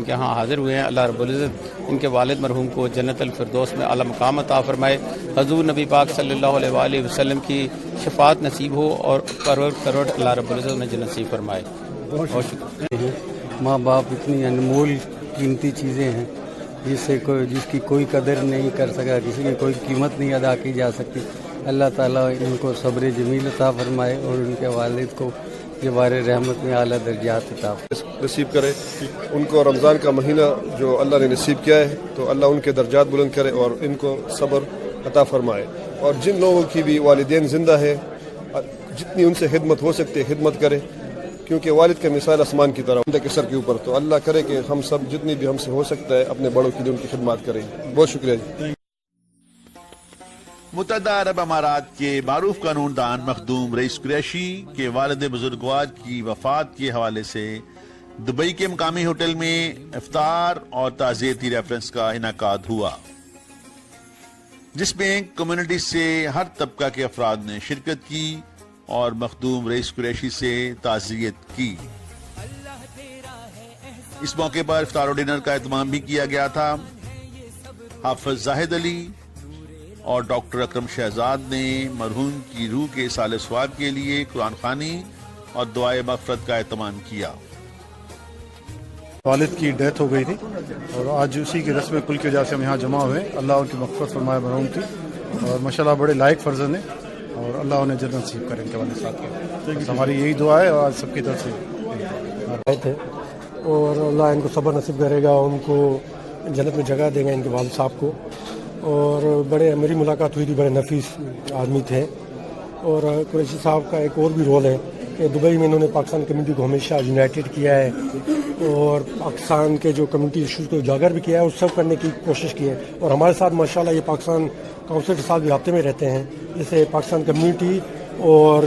کے ہاں حاضر ہوئے ہیں. اللہ رب العزت ان کے والد مرحوم کو جنت الفردوس میں اعلیٰ مقام عطا فرمائے. حضور نبی پاک صلی اللہ علیہ وآلہ وسلم کی شفاعت نصیب ہو اور کروڑ اللہ رب العزت انہیں جنت نصیب فرمائے. بہت شکریہ. ماں باپ اتنی انمول قیمتی چیزیں ہیں جس کی کوئی قدر نہیں کر سکا, کسی کی کوئی قیمت نہیں ادا کی جا سکتی. اللہ تعالیٰ ان کو صبر جمیل عطا فرمائے اور ان کے والد کو جوار رحمت میں اعلیٰ درجات عطا نصیب کرے. ان کو رمضان کا مہینہ جو اللہ نے نصیب کیا ہے تو اللہ ان کے درجات بلند کرے اور ان کو صبر عطا فرمائے. اور جن لوگوں کی بھی والدین زندہ ہے جتنی ان سے خدمت ہو سکتی ہے خدمت کرے, کیونکہ والد کا مثال آسمان کی طرح کے سر کے اوپر. تو اللہ کرے کہ ہم سب جتنی بھی ہم سے ہو سکتا ہے اپنے بڑوں کے لیے ان کی خدمات کریں. بہت شکریہ جی. متحدہ عرب امارات کے معروف قانون دان مخدوم رئیس قریشی کے والد بزرگوار کی وفات کے حوالے سے دبئی کے مقامی ہوٹل میں افطار اور تعزیتی ریفرنس کا انعقاد ہوا, جس میں کمیونٹی سے ہر طبقہ کے افراد نے شرکت کی اور مخدوم رئیس قریشی سے تعزیت کی. اس موقع پر افطار و ڈنر کا اہتمام بھی کیا گیا تھا. حافظ زاہد علی اور ڈاکٹر اکرم شہزاد نے مرحوم کی روح کے اصالہ ثواب کے لیے قرآن خوانی اور دعائے مغفرت کا اہتمام کیا. والد کی ڈیتھ ہو گئی تھی اور آج اسی کی رسم کل کی وجہ سے ہم یہاں جمع ہوئے. اللہ ان کی مغفرت فرمائے مرحوم کی, اور ماشاءاللہ بڑے لائق فرزند ہیں اور اللہ انہیں جنت نصیب کرے ان کے والد صاحب کے. ہماری یہی دعا ہے اور آج سب کی طرف سے آئے تھے, اور اللہ ان کو صبر نصیب کرے گا, ان کو جنت میں جگہ دے گا ان کے والد صاحب کو. اور بڑے میری ملاقات ہوئی تھی, بڑے نفیس آدمی تھے. اور قریشی صاحب کا ایک اور بھی رول ہے کہ دبئی میں انہوں نے پاکستان کمیونٹی کو ہمیشہ یونائٹڈ کیا ہے اور پاکستان کے جو کمیونٹی ایشوز کو اجاگر بھی کیا ہے, اس سب کرنے کی کوشش کی ہے. اور ہمارے ساتھ ماشاءاللہ یہ پاکستان کونسل کے ساتھ بھی رابطے میں رہتے ہیں, جیسے پاکستان کمیونٹی اور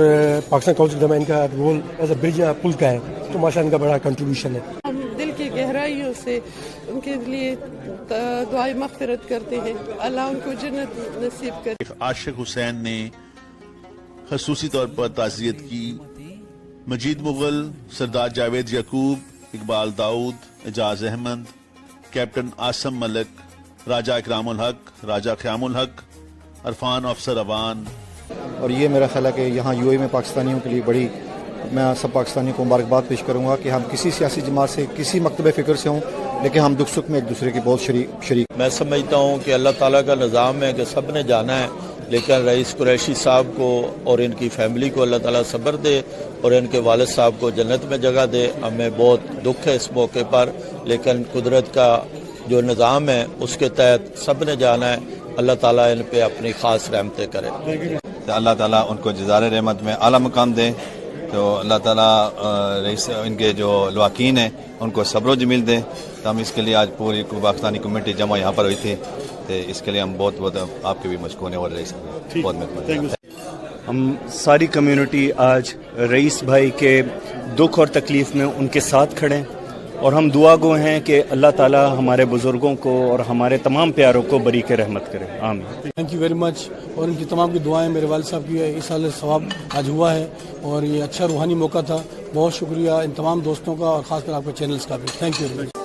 پاکستان کونسل کے درمیان کا رول ایز اے برج پل کا ہے. تو ماشاءاللہ ان کا بڑا کنٹریبیوشن ہے. ہم دل کی گہرائیوں سے ان کے لیے دعائیں مغفرت کرتے ہیں, اللہ ان کو جنت نصیب کرے. عاشق حسین نے خصوصی طور پر تعزیت کی. مجید مغل, سردار جاوید یعقوب, اقبال داؤد, اعجاز احمد, کیپٹن آسم ملک, راجہ اکرام الحق, راجہ قیام الحق, عرفان افسر اوان. اور یہ میرا خیال ہے کہ یہاں یو اے میں پاکستانیوں کے لیے بڑی, میں سب پاکستانیوں کو مبارکباد پیش کروں گا کہ ہم کسی سیاسی جماعت سے کسی مکتب فکر سے ہوں, لیکن ہم دکھ سکھ میں ایک دوسرے کے بہت شریک. میں سمجھتا ہوں کہ اللہ تعالیٰ کا نظام ہے کہ سب نے جانا ہے, لیکن رئیس قریشی صاحب کو اور ان کی فیملی کو اللہ تعالیٰ صبر دے اور ان کے والد صاحب کو جنت میں جگہ دے. ہمیں بہت دکھ ہے اس موقع پر, لیکن قدرت کا جو نظام ہے اس کے تحت سب نے جانا ہے. اللہ تعالیٰ ان پہ اپنی خاص رحمتیں کرے. اللہ تعالیٰ ان کو جزائر رحمت میں اعلیٰ مقام دے. تو اللہ تعالیٰ رئیس ان کے جو لواکین ہیں ان کو صبر و جمیل دیں. تو ہم اس کے لیے آج پوری پاکستانی کمیونٹی جمع یہاں پر ہوئی تھی, تو اس کے لیے ہم بہت آپ کے بھی مشکور ہیں اور رئیس بہت مہربانی. ہم ساری کمیونٹی آج رئیس بھائی کے دکھ اور تکلیف میں ان کے ساتھ کھڑے ہیں, اور ہم دعا گو ہیں کہ اللہ تعالیٰ ہمارے بزرگوں کو اور ہمارے تمام پیاروں کو بری کے رحمت کرے. آمین. Thank you very much. اور ان کی تمام کی دعائیں میرے والد صاحب کی اصالہ ثواب آج ہوا ہے, اور یہ اچھا روحانی موقع تھا. بہت شکریہ ان تمام دوستوں کا اور خاص کر آپ کے چینلز کا بھی. Thank you very much.